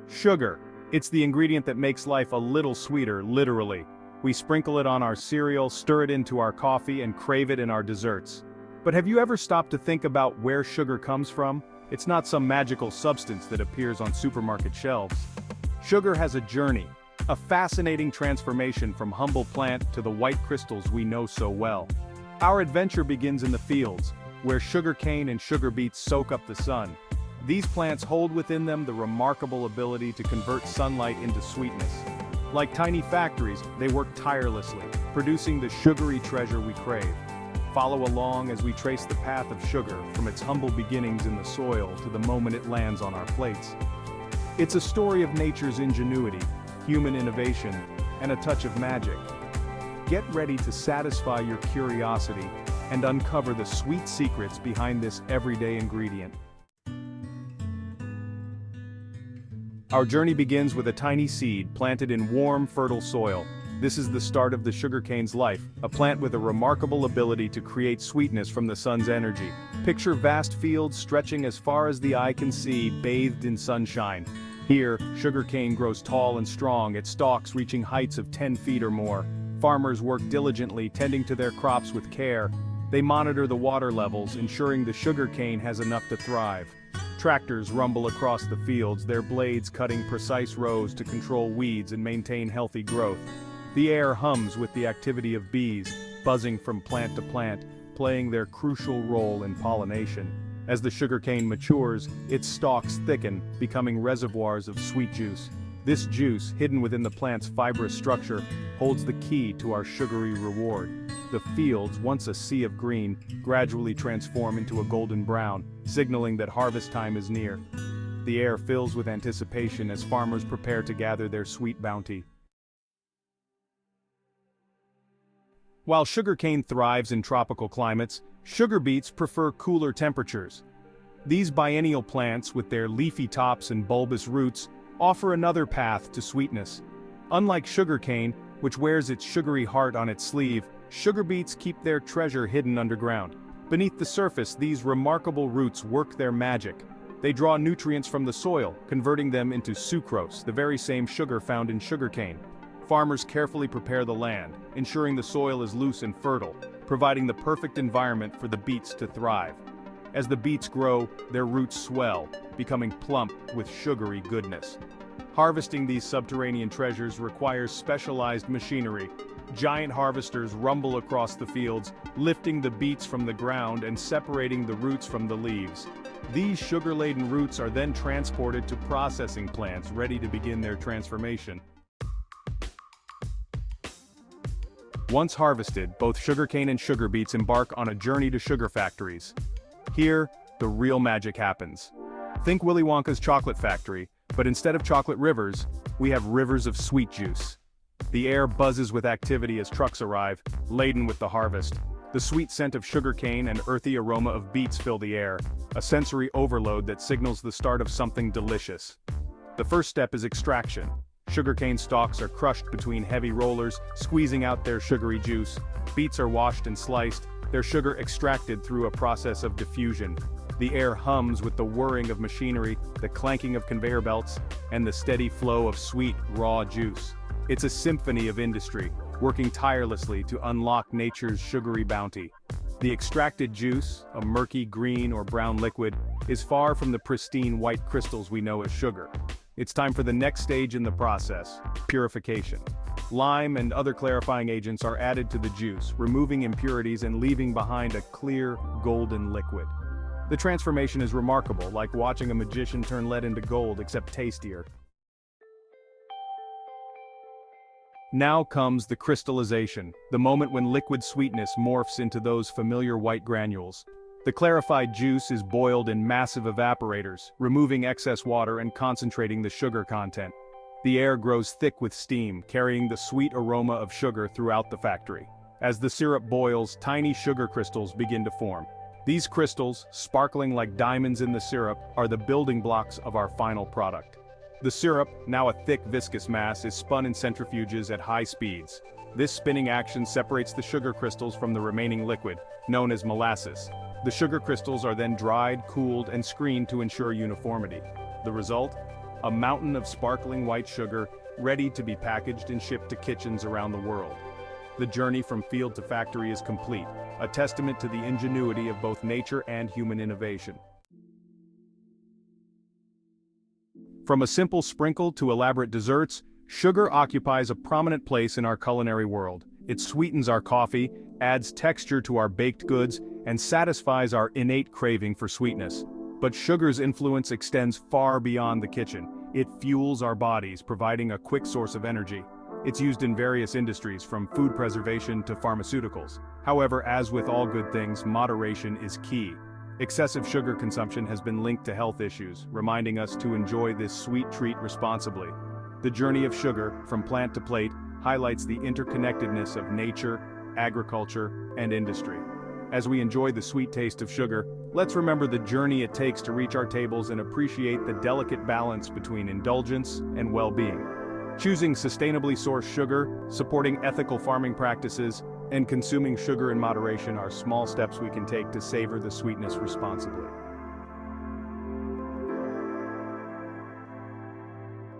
Sugar. It's the ingredient that makes life a little sweeter, literally. We sprinkle it on our cereal, stir it into our coffee, and crave it in our desserts. But have you ever stopped to think about where sugar comes from? It's not some magical substance that appears on supermarket shelves. Sugar has a journey, a fascinating transformation from humble plant to the white crystals we know so well. Our adventure begins in the fields, where sugarcane and sugar beets soak up the sun. These plants hold within them the remarkable ability to convert sunlight into sweetness. Like tiny factories, they work tirelessly, producing the sugary treasure we crave. Follow along as we trace the path of sugar from its humble beginnings in the soil to the moment it lands on our plates. It's a story of nature's ingenuity, human innovation, and a touch of magic. Get ready to satisfy your curiosity and uncover the sweet secrets behind this everyday ingredient. Our journey begins with a tiny seed planted in warm, fertile soil. This is the start of the sugarcane's life, a plant with a remarkable ability to create sweetness from the sun's energy. Picture vast fields stretching as far as the eye can see, bathed in sunshine. Here, sugarcane grows tall and strong, its stalks reaching heights of 10 feet or more. Farmers work diligently, tending to their crops with care. They monitor the water levels, ensuring the sugarcane has enough to thrive. Tractors rumble across the fields, their blades cutting precise rows to control weeds and maintain healthy growth. The air hums with the activity of bees, buzzing from plant to plant, playing their crucial role in pollination. As the sugarcane matures, its stalks thicken, becoming reservoirs of sweet juice. This juice, hidden within the plant's fibrous structure, holds the key to our sugary reward. The fields, once a sea of green, gradually transform into a golden brown, signaling that harvest time is near. The air fills with anticipation as farmers prepare to gather their sweet bounty. While sugarcane thrives in tropical climates, sugar beets prefer cooler temperatures. These biennial plants, with their leafy tops and bulbous roots, offer another path to sweetness. Unlike sugarcane, which wears its sugary heart on its sleeve, sugar beets keep their treasure hidden underground. Beneath the surface, these remarkable roots work their magic. They draw nutrients from the soil, converting them into sucrose, the very same sugar found in sugarcane. Farmers carefully prepare the land, ensuring the soil is loose and fertile, providing the perfect environment for the beets to thrive. As the beets grow, their roots swell, becoming plump with sugary goodness. Harvesting these subterranean treasures requires specialized machinery. Giant harvesters rumble across the fields, lifting the beets from the ground and separating the roots from the leaves. These sugar-laden roots are then transported to processing plants ready to begin their transformation. Once harvested, both sugarcane and sugar beets embark on a journey to sugar factories. Here, the real magic happens. Think Willy Wonka's chocolate factory, but instead of chocolate rivers, we have rivers of sweet juice. The air buzzes with activity as trucks arrive, laden with the harvest. The sweet scent of sugarcane and earthy aroma of beets fill the air, a sensory overload that signals the start of something delicious. The first step is extraction. Sugarcane stalks are crushed between heavy rollers, squeezing out their sugary juice. Beets are washed and sliced, their sugar extracted through a process of diffusion. The air hums with the whirring of machinery, the clanking of conveyor belts, and the steady flow of sweet, raw juice. It's a symphony of industry, working tirelessly to unlock nature's sugary bounty. The extracted juice, a murky green or brown liquid, is far from the pristine white crystals we know as sugar. It's time for the next stage in the process, purification. Lime and other clarifying agents are added to the juice, removing impurities and leaving behind a clear, golden liquid. The transformation is remarkable, like watching a magician turn lead into gold, except tastier. Now comes the crystallization, the moment when liquid sweetness morphs into those familiar white granules. The clarified juice is boiled in massive evaporators, removing excess water and concentrating the sugar content. The air grows thick with steam, carrying the sweet aroma of sugar throughout the factory. As the syrup boils, tiny sugar crystals begin to form. These crystals, sparkling like diamonds in the syrup, are the building blocks of our final product. The syrup, now a thick viscous mass, is spun in centrifuges at high speeds. This spinning action separates the sugar crystals from the remaining liquid, known as molasses. The sugar crystals are then dried, cooled, and screened to ensure uniformity. The result? a mountain of sparkling white sugar ready to be packaged and shipped to kitchens around the world. The journey from field to factory is complete, a testament to the ingenuity of both nature and human innovation. From a simple sprinkle to elaborate desserts, sugar occupies a prominent place in our culinary world. It sweetens our coffee, adds texture to our baked goods, and satisfies our innate craving for sweetness. But sugar's influence extends far beyond the kitchen. It fuels our bodies, providing a quick source of energy. It's used in various industries, from food preservation to pharmaceuticals. However, as with all good things, moderation is key. Excessive sugar consumption has been linked to health issues, reminding us to enjoy this sweet treat responsibly. The journey of sugar, from plant to plate, highlights the interconnectedness of nature, agriculture, and industry. As we enjoy the sweet taste of sugar, let's remember the journey it takes to reach our tables and appreciate the delicate balance between indulgence and well-being. Choosing sustainably sourced sugar, supporting ethical farming practices, and consuming sugar in moderation are small steps we can take to savor the sweetness responsibly.